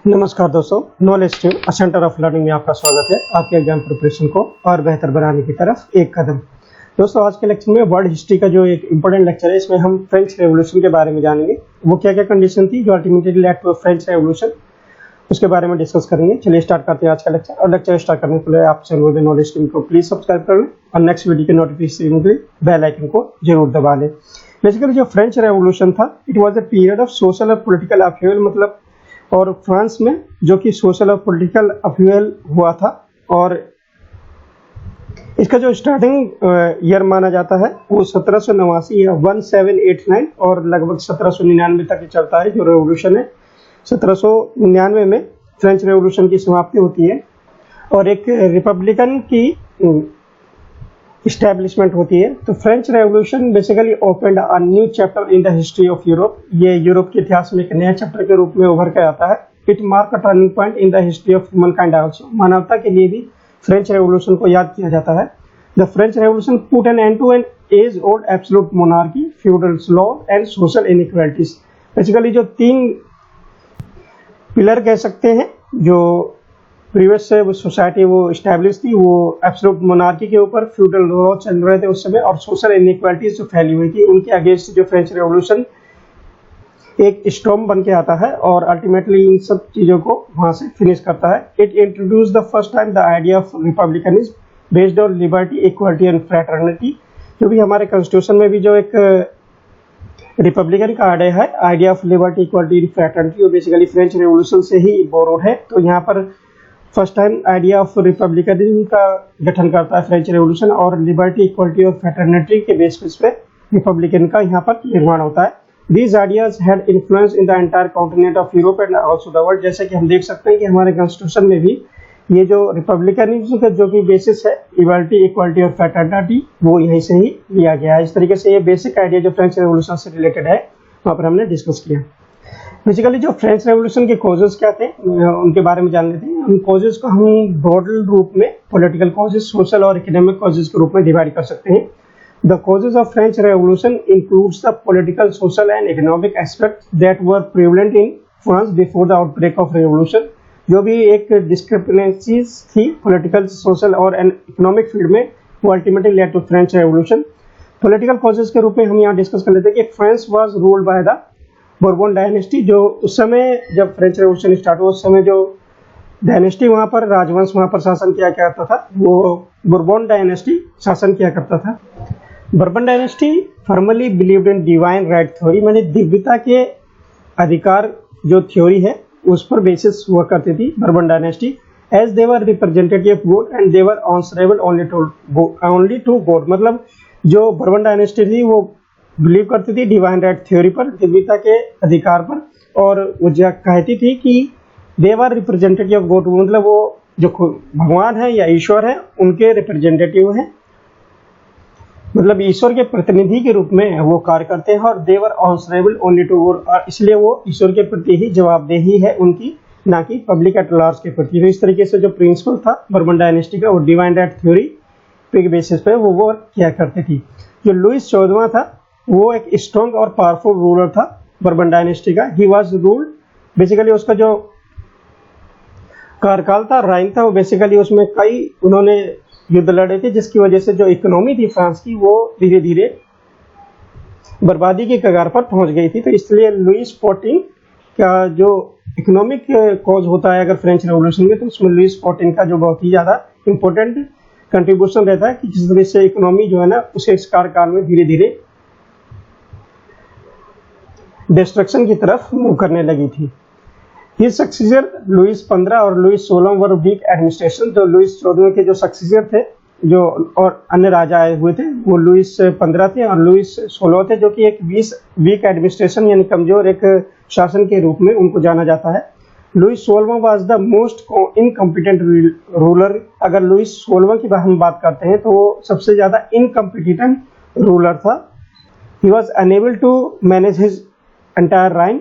नमस्कार दोस्तों, knowledge stream centre of learning में आपका स्वागत है। आपके एग्जाम प्रिपरेशन को और बेहतर बनाने की तरफ एक कदम। दोस्तों, आज के लेक्चर में वर्ल्ड हिस्ट्री का जो एक इंपॉर्टेंट लेक्चर है, इसमें हम फ्रेंच रेवोल्यूशन के बारे में जानेंगे। वो क्या क्या कंडीशन थी जो ultimately led to French revolution, उसके बारे में डिस्कस करेंगे। चलिए स्टार्ट करते हैं आज का लेक्चर। और लेक्चर स्टार्ट करने के लिए आपसे अनुरोध है, नॉलेज स्ट्रीम को प्लीज सब्सक्राइब कर लें और नेक्स्ट वीडियो के नोटिफिकेशन के लिए बेल आइकन को जरूर दबा लें। बेसिकली जो फ्रेंच रेवोल्यूशन था, it was a period of social और पॉलिटिकल अपहेवल, मतलब और फ्रांस में जो कि सोशल और पॉलिटिकल अपहेवल हुआ था। और इसका जो स्टार्टिंग ईयर माना जाता है वो 1789 या 1789 और लगभग 1799 तक चलता है। जो रेवोल्यूशन है 1799 में फ्रेंच रेवोल्यूशन की समाप्ति होती है और एक रिपब्लिकन की इस्टेब्लिशमेंट होती है। तो French revolution basically opened a new chapter in the history of Europe. ये यूरोप के इतिहास में एक नया चैप्टर के रूप में उभर कर आता है। It mark a turning point in the history of humankind also. मानवता के लिए भी फ्रेंच रेवोल्यूशन को याद किया जाता है। The French revolution put an end to an age old absolute monarchy, feudal law and social inequalities. Basically जो तीन पिलर कह सकते हैं जो प्रीवियस से वो सोसाइटी वो स्टैब्लिश थी, वो एब्सोल्यूट मोनार्की के ऊपर फ्यूडल लॉ चल रहे थे उस समय, और सोशल इनइक्वालिटीज जो फैली हुई थी, उनके अगेंस्ट जो फ्रेंच रेवोल्यूशन एक स्टॉर्म बन के आता है और अल्टीमेटली इन सब चीजों को वहां से फिनिश करता है। It introduce the first time the idea of republicanism based on liberty, equality and fraternity. जो भी हमारे कॉन्स्टिट्यूशन में भी जो एक रिपब्लिकन का idea of liberty, equality, fraternity, वो बेसिकली फ्रेंच रेवोल्यूशन से ही बोरोड है। तो यहाँ पर first time idea of republicanism का गठन करता है फ्रेंच रेवोल्यूशन, और लिबर्टी, इक्वालिटी और फ्रेटर्निटी के बेसिस पे रिपब्लिकन का यहाँ पर निर्माण होता है। These ideas had influence in the entire continent of Europe and also the world। जैसे कि हम देख सकते हैं कि हमारे कॉन्स्टिट्यूशन में भी ये जो रिपब्लिकनिज्म का जो भी बेसिस है, लिबर्टी, इक्वालिटी और फ्रेटर्निटी, वो यहीं से ही लिया गया है। इस तरीके से ये बेसिक आइडिया जो फ्रेंच रेवोल्यूशन से रिलेटेड है, वहाँ पर हमने डिस्कस किया। बेसिकली जो फ्रेंच रेवोल्यूशन के कॉजेज क्या थे, उनके बारे में जान लेते हैं। उन कॉजेज को हम ब्रॉड रूप में पॉलिटिकल कॉजेज, सोशल और इकोनॉमिक कॉजेज के रूप में डिवाइड कर सकते हैं। The causes of French Revolution includes the political, social and economic aspects that were prevalent in France before the outbreak of revolution। जो भी एक discrepancies थी political, social और economic field में, वो ultimately led to French Revolution। Political causes के रूप में हम यहाँ डिस्कस कर लेते हैं कि France was ruled by the Bourbon dynasty। जो उस समय जब फ्रेंच रेवोल्यूशन स्टार्ट हुआ, उस समय जो डायनेस्टी वहाँ पर, राजवंश वहाँ पर शासन किया करता था, वो बुर्बोन डायनेस्टी शासन किया करता था। Bourbon dynasty formally believed in divine right theory, माने दिव्यता के अधिकार जो थ्योरी है उस पर बेसिस हुआ करती थी Bourbon dynasty. As they were representative of god and they were answerable only to god. मतलब जो बर्बन डायनेस्टी थी वो बिलीव करती थी डिवाइन राइट थ्योरी पर, दिव्यता के अधिकार पर, और वो कहती थी कि दे वर रिप्रेजेंटेटिव ऑफ गॉड, मतलब वो जो भगवान है या ईश्वर है उनके रिप्रेजेंटेटिव हैं, मतलब ईश्वर के प्रतिनिधि के रूप में वो कार्य करते हैं। और देवर आंसरेबल ओनली टू गॉड, और इसलिए वो ईश्वर के प्रति ही जवाबदेही है उनकी, ना कि पब्लिक एट लार्ज के प्रति। तो इस तरीके से जो प्रिंसिपल था बर्बन डायनेस्टी का, वो डिवाइन राइट थ्योरी पे बेसिस पे वो वर्क किया करती थी। जो लुइस 14वां था, वो एक स्ट्रॉन्ग और पावरफुल रूलर था बर्बन डायनेस्टी का। ही वाज रूल्ड, बेसिकली उसका जो कार्यकाल था, राइन था, वो बेसिकली उसमें कई उन्होंने युद्ध लड़े थे, जिसकी वजह से जो इकोनॉमी थी फ्रांस की, वो धीरे धीरे बर्बादी के कगार पर पहुंच गई थी। तो इसलिए लुइस 14 का जो इकोनॉमिक कॉज होता है अगर फ्रेंच रेवोल्यूशन में, तो उसमें लुइस 14 का जो बहुत ही ज़्यादा इंपॉर्टेंट कंट्रीब्यूशन रहता है कि जिस तरह से इकोनॉमी जो है ना, उसे इस कार्यकाल में धीरे धीरे डिस्ट्रक्शन की तरफ मूव करने लगी थी। His successor लुइस 15 और लुइस 16 वर वीक एडमिनिस्ट्रेशन। तो लुइस 14 के जो सक्सेसर थे, जो और अन्य राजा आए हुए थे, वो लुइस 15 थे और लुइस 16 थे, जो कि एक वीक एडमिनिस्ट्रेशन यानी कमजोर एक शासन के रूप में उनको जाना जाता है। लुइस 16वां was the most incompetent ruler. अगर लुइस 16वां की हम बात करते हैं तो वो सबसे ज्यादा इनकम्पिटेंट रूलर था। He was unable to manage his entire reign.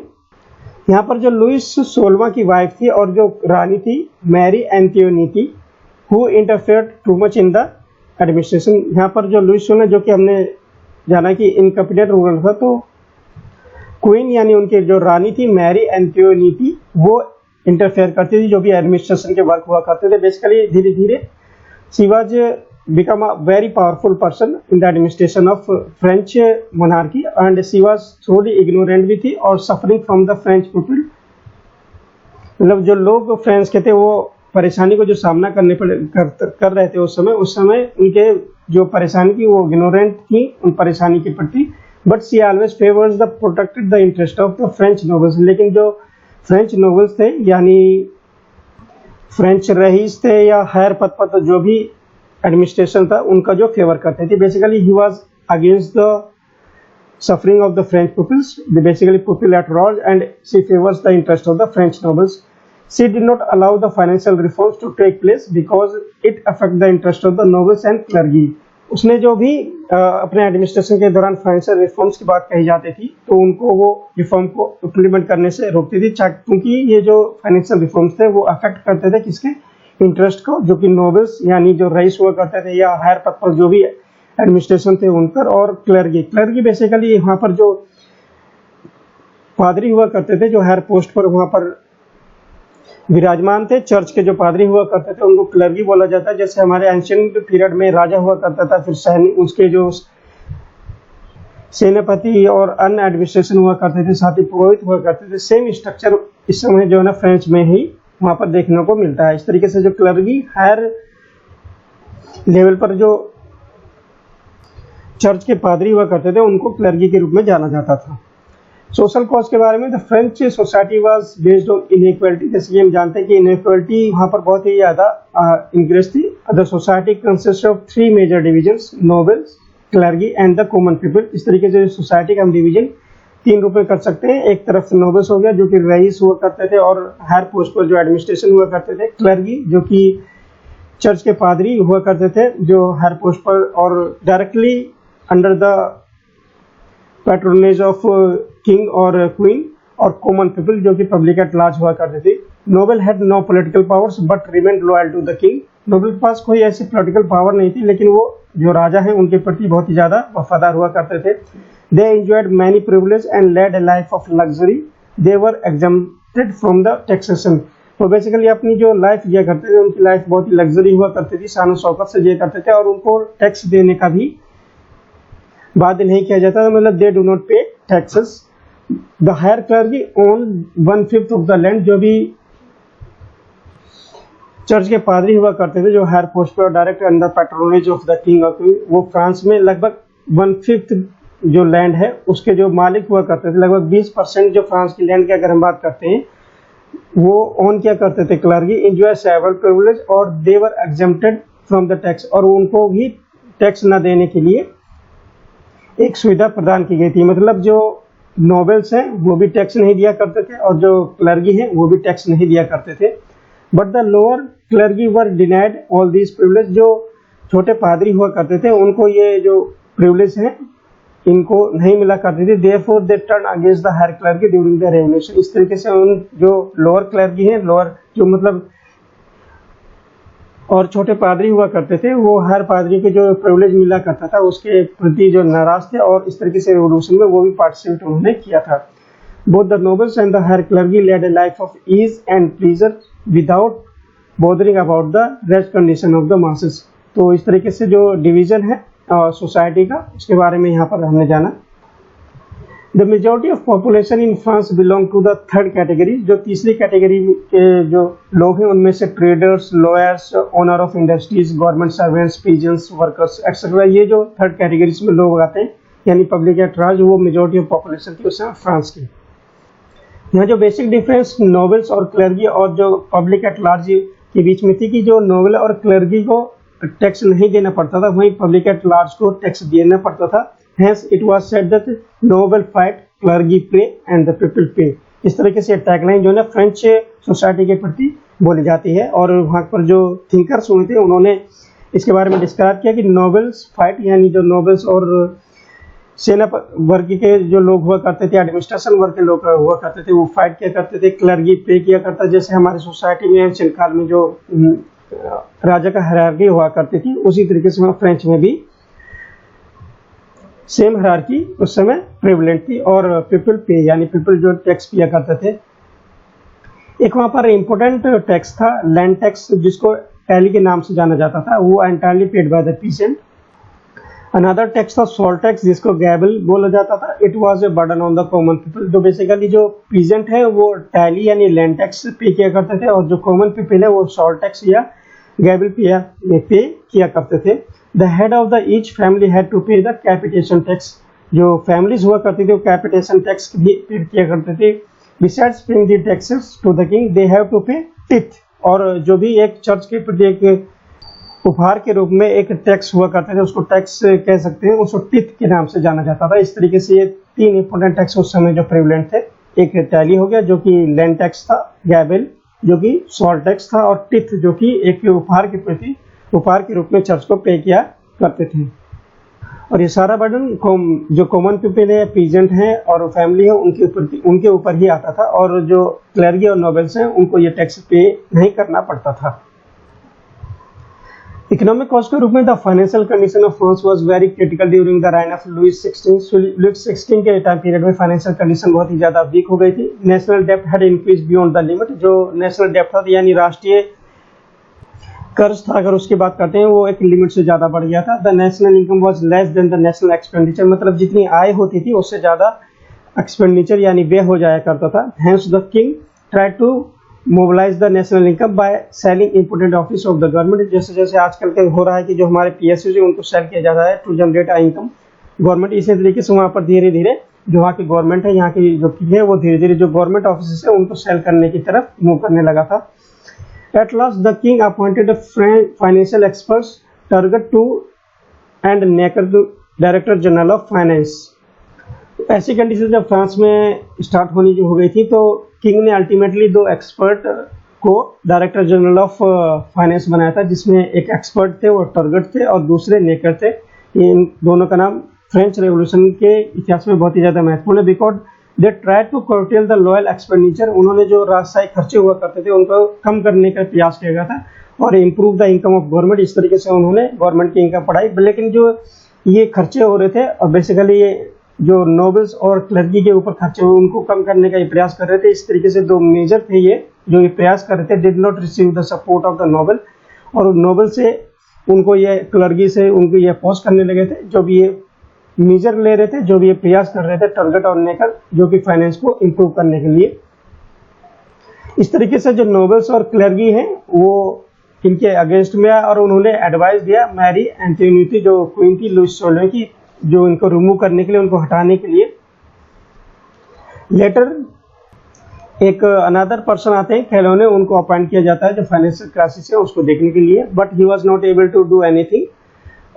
यहाँ पर जो लुइस 16वां की वाइफ थी और जो रानी थी Marie Antoinette, who interfered too much in the administration. यहाँ पर जो लुइस 16 जो कि हमने जाना कि इनकम्पिटेंट रूलर था, तो क्वीन यानी उनके जो रानी थी मैरी एंटियोनी, वो इंटरफेयर करती थी, जो भी एडमिनिस्ट्रेशन के वर्क हुआ करते थे। बेसिकली धीरे धीरे she was become a very powerful person in the administration of French monarchy and she was truly ignorant भी थी और suffering from the French people। मतलब जो लोग फ्रांस के थे वो परेशानी को जो सामना कर रहे थे उस समय उनके जो परेशानी थी वो इग्नोरेंट थी उन परेशानी के प्रति। But she always favours the protected the interest of the French nobles. लेकिन जो फ्रेंच नोबल्स थे यानी फ्रेंच रईस थे या हायर पद पर तो जो भी एडमिनिस्ट्रेशन था उनका जो फेवर करते थे। Basically he was against the suffering of the French pupils, basically pupil at large, and she favors the interest of the French nobles. She did not allow the financial reforms to take place because it affect the interest of the nobles and clergy. उसने जो भी अपने administration के दौरान financial reforms की बात कही जाती थी तो उनको वो रिफॉर्म को इम्प्लीमेंट करने से रोकती थी, क्योंकि ये जो फाइनेंशियल रिफॉर्म्स थे वो अफेक्ट करते थे किसके इंटरेस्ट को, जो कि नोबल्स यानी जो रईस हुआ करते थे या हायर पद पर जो भी एडमिनिस्ट्रेशन थे उन पर, और क्लर्गी बेसिकली वहाँ पर जो पादरी हुआ करते थे जो हायर पोस्ट पर वहाँ पर विराजमान थे, चर्च के जो पादरी हुआ करते थे उनको क्लर्गी बोला जाता है। जैसे हमारे एंशिएंट पीरियड में राजा हुआ करता था, फिर सैनिक उसके जो सेनापति और अन्य एडमिनिस्ट्रेशन हुआ करते थे, साथ ही पुरोहित हुआ करते थे। सेम स्ट्रक्चर इस समय जो है ना फ्रेंच में ही वहाँ पर देखने को मिलता है। इस तरीके से जो क्लर्गी हायर लेवल पर जो चर्च के पादरी हुआ करते थे उनको क्लर्गी के रूप में जाना जाता था। सोशल कॉज के बारे में, the French society was based on inequality. जैसे कि हम जानते हैं कि इनइक्वालिटी वहाँ पर बहुत ही ज़्यादा इंक्रीज थी। The society consist of 3 major divisions, nobles, clergy and the common people. इस तरीके से सोसाइटी का हम डिवीजन 3 रूप में कर सकते हैं। एक तरफ से नोबल्स हो गया जो कि रईस हुआ करते थे और हायर पोस्ट पर जो एडमिनिस्ट्रेशन हुआ करते थे, क्लर्गी जो कि चर्च के पादरी हुआ करते थे जो हायर पोस्ट पर और directly under the patronage of king और क्वीन, और कॉमन पीपल जो कि पब्लिक एट लार्ज हुआ करते थे। Noble had no political powers but remained loyal to the king. Noble के पास कोई ऐसी पॉलिटिकल पावर नहीं थी लेकिन वो जो राजा हैं उनके प्रति बहुत ही ज़्यादा वफादार हुआ करते थे। They enjoyed many privilege and led a life of luxury. They were exempted from the taxation. तो बेसिकली अपनी जो लाइफ जिया करते थे उनकी लाइफ बहुत ही लग्जरी हुआ करती थी, शान शौकत से जिया करते थे और उनको टैक्स देने का भी बाध्य नहीं किया जाता था। मतलब they do not pay taxes. The higher clergy own 1/5 of the land. जो भी चर्च के पादरी हुआ करते थे जो हायर पोस्ट पर direct under patronage of the king और क्वीन, वो फ्रांस में लगभग 1/5 जो लैंड है उसके जो मालिक हुआ करते थे। लगभग 20% जो फ्रांस की लैंड की अगर हम बात करते हैं वो ओन क्या करते थे क्लर्गी। एंजॉय सेवरल प्रिविलेज और दे were exempted from the tax. और उनको भी टैक्स न देने के लिए एक सुविधा प्रदान की गई थी। मतलब जो नोबल्स हैं वो भी टैक्स नहीं दिया करते थे और जो क्लर्गी हैं वो भी टैक्स नहीं दिया करते थे। But the lower clergy were denied all these privilege. जो छोटे पादरी हुआ करते थे उनको ये जो प्रिविलेज हैं इनको नहीं मिला करती थी। Therefore they turn against the higher clergy during the revolution. इस तरीके से उन जो लोअर क्लर्गी हैं, लोअर जो मतलब और छोटे पादरी हुआ करते थे वो हर पादरी के जो प्रिविलेज मिला करता था उसके प्रति जो नाराज थे और इस तरीके से रेवोल्यूशन में वो भी पार्टिसिपेट उन्होंने किया था। Both the nobles and the higher clergy led a life of ease and pleasure without bothering about the rest condition of the masses. तो इस तरीके से जो डिवीजन है सोसाइटी का उसके बारे में यहाँ पर हमने जाना। The majority of population in France belong to the third category. जो तीसरी कैटेगरी के जो लोग हैं उनमें से traders, lawyers, owner of industries, government servants, peasants, workers etcetera, ये जो थर्ड कैटेगरीज में लोग आते हैं यानी पब्लिक एट लार्ज, वो मेजॉरिटी ऑफ पॉपुलेशन थी उस समय फ्रांस की। यहाँ जो बेसिक डिफरेंस नोबल्स और क्लर्गी और जो पब्लिक एट लार्ज के बीच में थी कि जो नोबल और क्लर्गी को टैक्स नहीं देना पड़ता था, वहीं पब्लिक एट लार्ज को टैक्स देना पड़ता था। Hence it was said that noble fight, clergy pay and the people pay। इस तरीके से टैगलाइन जो है फ्रेंच सोसाइटी के प्रति बोली जाती है। और वहाँ पर जो थिंकर्स हुए थे उन्होंने इसके बारे में डिस्क्राइब किया कि नोबल्स फाइट यानी जो नोबल्स और सेना वर्ग के जो लोग हुआ करते थे, एडमिनिस्ट्रेशन वर्ग के लोग हुआ करते थे, वो फाइट किया करते थे, क्लर्गी पे किया करता। जैसे हमारे सोसाइटी में एंशिएंट काल में जो राजा का हायरार्की हुआ करती थी उसी तरीके से फ्रेंच में भी सेम हायरार्की उस समय प्रेवलेंट थी। और पीपल पे यानी पीपल जो टैक्स किया करते थे। एक वहाँ पर इम्पोर्टेंट टैक्स था लैंड टैक्स, जिसको टैली के नाम से जाना जाता था, वो entirely paid by the pheasant. Another tax था सॉल टैक्स, जिसको गैबल बोला जाता था। It was a burden on the common people. जो बेसिकली जो पीजेंट है वो टैली यानी लैंड टैक्स पे किया करते थे, और जो कॉमन पीपल है वो सॉल टैक्स या गैबल पे किया करते थे। The head of the each family had to pay the capitation tax. जो फैमिलीज हुआ करती थी वो कैपिटेशन टैक्स भी पे किया करते थे। Besides paying the taxes to the king they have to pay tithe. और जो भी एक चर्च के प्रति एक उपहार के रूप में एक टैक्स हुआ करते थे, उसको टैक्स कह सकते हैं, उसको टिथ के नाम से जाना जाता था। इस तरीके से ये 3 इंपोर्टेंट टैक्स उस समय जो प्रेवलेंट थे, एक टैली हो गया जो कि लैंड टैक्स था, गैबल जो कि सॉल टैक्स था, और टिथ जो कि एक उपहार के प्रति उपहार के रूप में चर्च को पे किया करते थे। और ये सारा बर्डन जो कॉमन पीपल है, पीजेंट हैं और फैमिली है, उनके ऊपर ही आता था, और जो क्लर्गी और नोबल्स हैं उनको ये टैक्स पे नहीं करना पड़ता था। इकोनॉमिक कॉस्ट के रूप में the financial condition of France was very critical during the reign of Louis 16 के टाइम पीरियड में फाइनेंशियल कंडीशन बहुत ही ज्यादा वीक हो गई थी। नेशनल डेब्ट had increase beyond the limit. जो नेशनल डेब्ट था यानी राष्ट्रीय कर्ज था, अगर उसकी बात करते हैं, वो एक लिमिट से ज्यादा बढ़ गया था। The national income was less than the national expenditure. मतलब जितनी आय होती थी उससे ज्यादा एक्सपेंडिचर यानी व्यय हो जाया करता था। Hence the king try to mobilise the national income by selling important office of the government. जैसे जैसे आजकल के हो रहा है कि जो हमारे पीएसयू है उनको सेल किया जाता है टू जनरेट इनकम गवर्नमेंट। इसी तरीके से वहाँ पर धीरे धीरे जो वहाँ की गवर्नमेंट है, यहाँ की जो है, वो धीरे धीरे जो गवर्नमेंट ऑफिस है उनको सेल करने की तरफ मूव करने लगा था। At last the king appointed financial experts Turgot to and Necker director general of finance. ऐसी कंडीशन जब फ्रांस में स्टार्ट होनी जो हो गई थी, तो किंग ने अल्टीमेटली 2 एक्सपर्ट को डायरेक्टर जनरल ऑफ फाइनेंस बनाया था, जिसमें एक एक्सपर्ट थे वो टर्गेट थे और दूसरे नेकर थे। इन दोनों का नाम फ्रेंच रेवोल्यूशन के इतिहास में बहुत ही ज़्यादा महत्वपूर्ण है, because they try to curtail the loyal expenditure. उन्होंने जो राजशाही खर्चे हुआ करते थे उनको कम करने का प्रयास किया गया था और improve the income of government. इस तरीके से उन्होंने गवर्नमेंट की इनकम बढ़ाई। लेकिन जो ये खर्चे हो रहे थे, और बेसिकली ये जो नोबल्स और क्लर्की के ऊपर खर्चे हुए उनको कम करने का ये प्रयास कर रहे थे। इस तरीके से 2 मेजर थे ये जो ये प्रयास कर रहे थे। Did not receive the support of the noble, और नोबल से उनको ये क्लर्की से उनको ये अपोज करने लगे थे। जो भी ये मेजर ले रहे थे, जो भी ये प्रयास कर रहे थे टर्गेट और नेकर, जो कि फाइनेंस को इम्प्रूव करने के लिए। इस तरीके से जो नोबल्स और क्लर्की हैं वो इनके अगेंस्ट में आया और उन्होंने एडवाइस दिया मैरी एंटोनिएटी जो क्वीन थी लुइस 16 की, जो इनको रिमूव करने के लिए, उनको हटाने के लिए। लेटर एक अनदर पर्सन आते हैं कैलोने, उनको अपॉइंट किया जाता है जो फाइनेंशियल क्राइसिस है उसको देखने के लिए, but he was not able to do anything.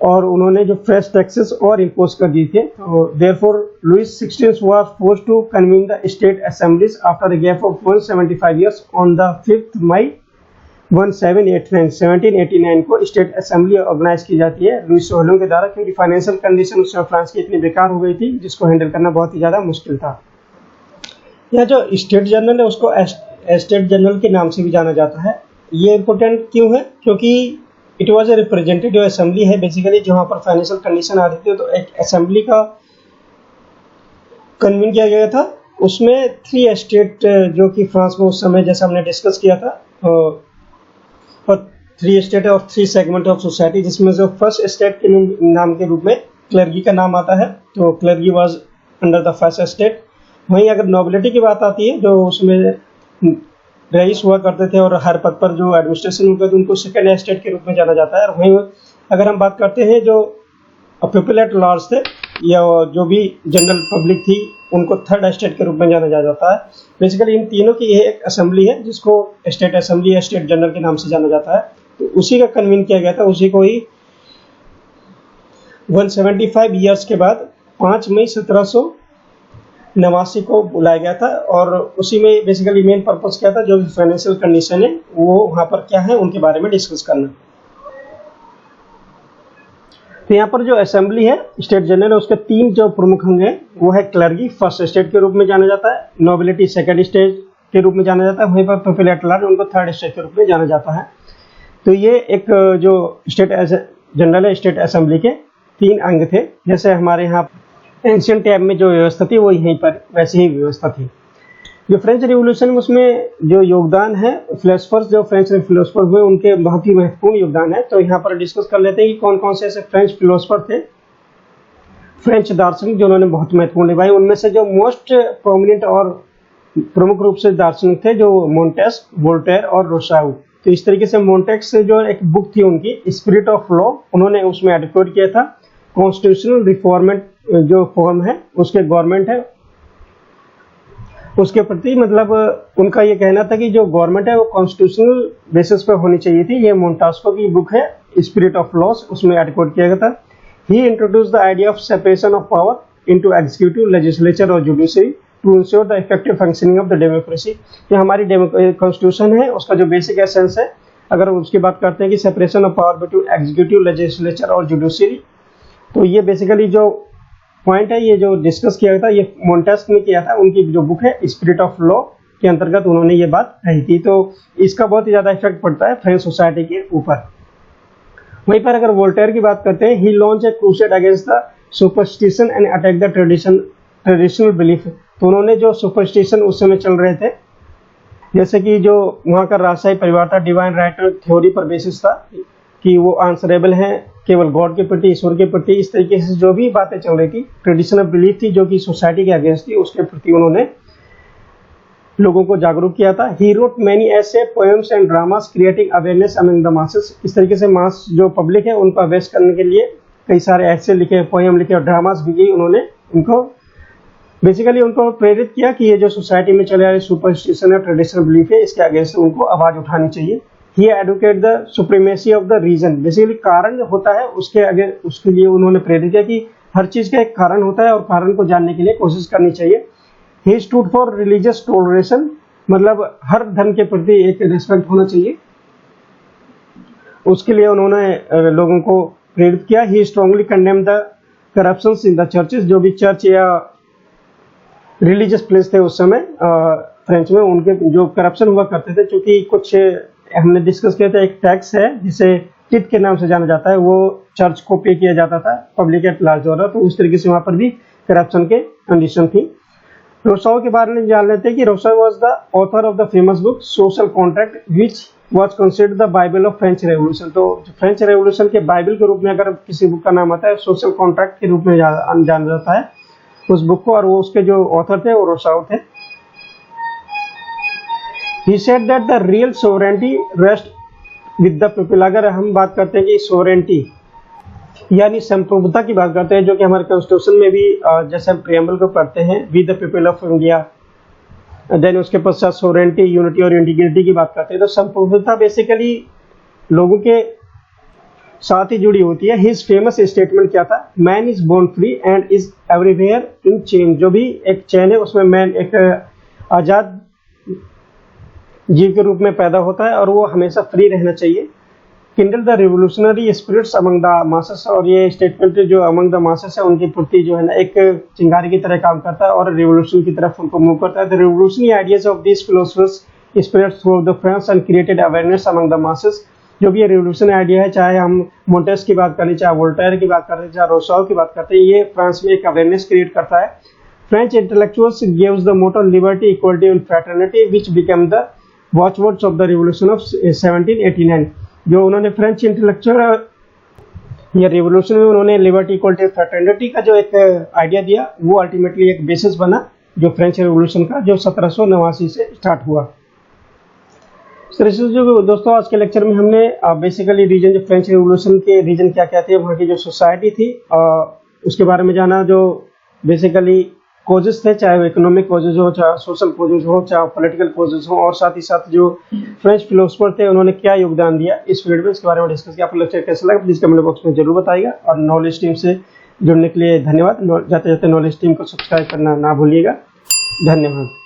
और उन्होंने जो फ्रेश टैक्सेस और इम्पोज कर दिए थे। तो therefore Louis 16 was forced to convene the state assemblies after a gap of 175 years on the 5 May 1789 को स्टेट असेंबली ऑर्गेनाइज की जाती है लुइस 16 के द्वारा, क्योंकि फाइनेंशियल कंडीशन उस समय फ्रांस की इतनी बेकार हो गई थी जिसको हैंडल करना बहुत ही ज़्यादा मुश्किल था। यह जो स्टेट जनरल है उसको स्टेट जनरल के नाम से भी जाना जाता है। ये इम्पोर्टेंट क्यों है? क्योंकि it was a representative assembly है बेसिकली, जहाँ पर फाइनेंशियल कंडीशन आ रही थी तो एक असेंबली का कन्वीन किया गया था। उसमें 3 स्टेट जो कि फ्रांस में उस समय जैसा हमने डिस्कस किया था, और 3 स्टेट और 3 सेगमेंट ऑफ सोसाइटी, जिसमें जो फर्स्ट स्टेट के नाम के रूप में क्लर्की का नाम आता है, तो clergy was under the first state. वहीं अगर नोबिलिटी की बात आती है, जो उसमें रईस हुआ करते थे और हर पद पर जो एडमिनिस्ट्रेशन होता था उनको सेकेंड स्टेट के रूप में जाना जाता है। और वहीं अगर हम बात करते हैं जो पीपल एट लार्ज थे या जो भी जनरल पब्लिक थी, उनको थर्ड स्टेट के रूप में जाना जाता है। बेसिकली इन तीनों की ये एक असेंबली है जिसको स्टेट असेंबली या स्टेट जनरल के नाम से जाना जाता है। तो उसी का कन्वीन किया गया था, उसी को ही 175 ईयर्स के बाद 5 मई 1789 को बुलाया गया था। और उसी में बेसिकली मेन पर्पस क्या था, जो भी फाइनेंशियल कंडीशन है वो वहाँ पर क्या है उनके बारे में डिस्कस करना। तो यहाँ पर जो असेंबली है स्टेट जनरल, उसके 3 जो प्रमुख अंग हैं वो है क्लर्की फर्स्ट स्टेट के रूप में जाना जाता है, नोबिलिटी सेकंड स्टेट के रूप में जाना जाता है, वहीं पर पीपल एट लार्ज उनको थर्ड स्टेट के रूप में जाना जाता है। तो ये एक जो स्टेट जनरल है स्टेट असेंबली के 3 अंग थे। जैसे हमारे यहाँ एंशियंट टाइम में जो व्यवस्था थी वो यहीं पर वैसी ही व्यवस्था थी। जो फ्रेंच रिवॉल्यूशन में उसमें जो योगदान है फिलोसफर्स, जो फ्रेंच फिलोसफर हुए उनके बहुत ही महत्वपूर्ण योगदान है। तो यहाँ पर डिस्कस कर लेते हैं कि कौन कौन से ऐसे फ्रेंच फिलोसफर थे, फ्रेंच दार्शनिक जो उन्होंने बहुत महत्वपूर्ण निभाई। उनमें से जो मोस्ट प्रोमिनेंट और प्रमुख रूप से दार्शनिक थे जो मोंटेस्क, वोल्टेयर और रोसाऊ। तो इस तरीके से मोंटेस्क से जो एक बुक थी उनकी स्पिरिट ऑफ लॉ, उन्होंने उसमें एडवोकेट किया था कॉन्स्टिट्यूशनल रिफॉर्मेंट जो फॉर्म है उसके गवर्नमेंट है उसके प्रति, मतलब उनका ये कहना था कि जो गवर्नमेंट है वो कॉन्स्टिट्यूशनल बेसिस पर होनी चाहिए थी। ये मोंटेस्को की बुक है स्पिरिट ऑफ लॉस, उसमें एडवोकेट किया गया था। He introduced the idea of separation of power into executive, legislature और judiciary to ensure the effective functioning of the democracy. ये हमारी कॉन्स्टिट्यूशन है, उसका जो बेसिक एसेंस है, अगर उसकी बात करते हैं कि separation of power between executive, legislature और जुडिशरी, तो ये बेसिकली जो पॉइंट है ये जो डिस्कस किया था ये मोंटेस्क ने किया था। उनकी जो बुक है स्पिरिट ऑफ लॉ के अंतर्गत उन्होंने ये बात कही थी। तो इसका बहुत ही ज्यादा इफेक्ट पड़ता है फ्रेंच सोसाइटी के ऊपर। वहीं पर अगर वोल्टेयर की बात करते हैं, he launch a crusade against the superstition and attack the traditional belief. तो उन्होंने जो सुपरस्टिशन उस समय चल रहे थे, जैसे कि जो वहाँ का राजशाही परिवार था, डिवाइन राइट थ्योरी पर बेसिस था कि वो आंसरेबल हैं केवल गॉड के प्रति, ईश्वर के प्रति, इस तरीके से जो भी बातें चल रही थी, ट्रेडिशनल बिलीफ थी जो कि सोसाइटी के अगेंस्ट थी, उसके प्रति उन्होंने लोगों को जागरूक किया था। ही रोट मेनी ऐसे poems and dramas creating awareness among the masses. इस तरीके से मास जो पब्लिक है उनको अवेयर करने के लिए कई सारे ऐसे लिखे, पोएम लिखे और ड्रामास भी किए। उन्होंने उनको बेसिकली उनको प्रेरित किया कि ये जो सोसाइटी में चले आ रही सुपरस्टिशन है, ट्रेडिशनल बिलीफ है, इसके अगेंस्ट उनको आवाज उठानी चाहिए। He advocate the supremacy of the reason. Basically कारण होता है उसके लिए उन्होंने प्रेरित किया कि हर चीज का एक कारण होता है और कारण को जानने के लिए कोशिश करनी चाहिए। He stood for religious toleration, मतलब हर धर्म के प्रति एक रिस्पेक्ट होना चाहिए, उसके लिए उन्होंने लोगों को प्रेरित किया। He strongly condemn the corruptions in the churches. जो भी चर्च या रिलीजियस प्लेस थे उस समय फ्रेंच में, उनके जो करप्शन हुआ करते थे, क्योंकि कुछ हमने डिस्कस किया था, एक टैक्स है जिसे टिथ के नाम से जाना जाता है, वो चर्च को पे किया जाता था पब्लिक एट लार्ज द्वारा, तो उस तरीके से वहां पर भी करप्शन के कंडीशन थी। रोसाओ के बारे में जान लेते हैं कि Rousseau was the author of the famous book social contract which was considered the Bible of French revolution. तो फ्रेंच रेवोल्यूशन के बाइबल के रूप में अगर किसी बुक का नाम आता है, सोशल कॉन्ट्रैक्ट के रूप में जाना जाता है उस बुक को, और वो उसके जो ऑथर थे वो रोसाओ थे। He said that the real sovereignty rests with the people। अगर हम बात करते हैं कि सोवरेंटी यानी संप्रभुता की बात करते हैं, जो कि हमारे कॉन्स्टिट्यूशन में भी जैसे हम प्रियम्बल को पढ़ते हैं, we the people of India, then उसके पश्चात सोवरेंटी, यूनिटी और इंटीग्रिटी की बात करते हैं। तो संप्रभुता बेसिकली लोगों के साथ ही जुड़ी होती है। हिज फेमस स्टेटमेंट क्या था? Man is born free and is everywhere in chain. जो भी एक चैन है उसमें मैन एक आजाद जीव के रूप में पैदा होता है और वो हमेशा फ्री रहना चाहिए। Kindle the revolutionary spirits among the masses. और ये स्टेटमेंट जो अमंग द मासेस है उनके प्रति जो है ना एक चिंगारी की तरह काम करता है और रिवोल्यूशन की तरफ उनको मूव करता है। The revolutionary ideas of this philosophers spread through the France and created awareness among the masses. जो भी ये रिवोल्यूशनरी आइडिया है, चाहे हम मोंटेस्क की बात करें, चाहे वोल्टेयर की बात करें, चाहे रोसाओ की बात करते हैं, ये फ्रांस में एक अवेयरनेस क्रिएट करता है। French intellectuals gives the motto liberty, equality and fraternity which become the watchwords of the revolution of 1789। जो उन्होंने फ्रेंच इंटेलेक्चुअल या रिवोल्यूशन में उन्होंने लिबर्टी, इक्वलिटी, फ्रेटर्निटी का जो एक आइडिया दिया, वो अल्टीमेटली एक बेसिस बना जो फ्रेंच रिवोल्यूशन का, जो 1789 से स्टार्ट हुआ। जो दोस्तों आज के लेक्चर में हमने बेसिकली रीजन, जो फ्रेंच रिवोल्यूशन के रीजन क्या क्या थे, वहाँ की जो सोसाइटी थी उसके बारे में जाना, जो बेसिकली कोजेस थे, चाहे वो इकोनॉमिक कोजेस हो, चाहे सोशल कोजेस हो, चाहे पॉलिटिकल कोजेस हो, और साथ ही साथ जो फ्रेंच फिलोसफर थे उन्होंने क्या योगदान दिया इस फील्ड में, इसके बारे में डिस्कस किया। आपको लेक्चर कैसा लगा प्लीज कमेंट बॉक्स में जरूर बताइएगा, और नॉलेज टीम से जुड़ने के लिए धन्यवाद। जाते जाते नॉलेज टीम को सब्सक्राइब करना ना भूलिएगा। धन्यवाद।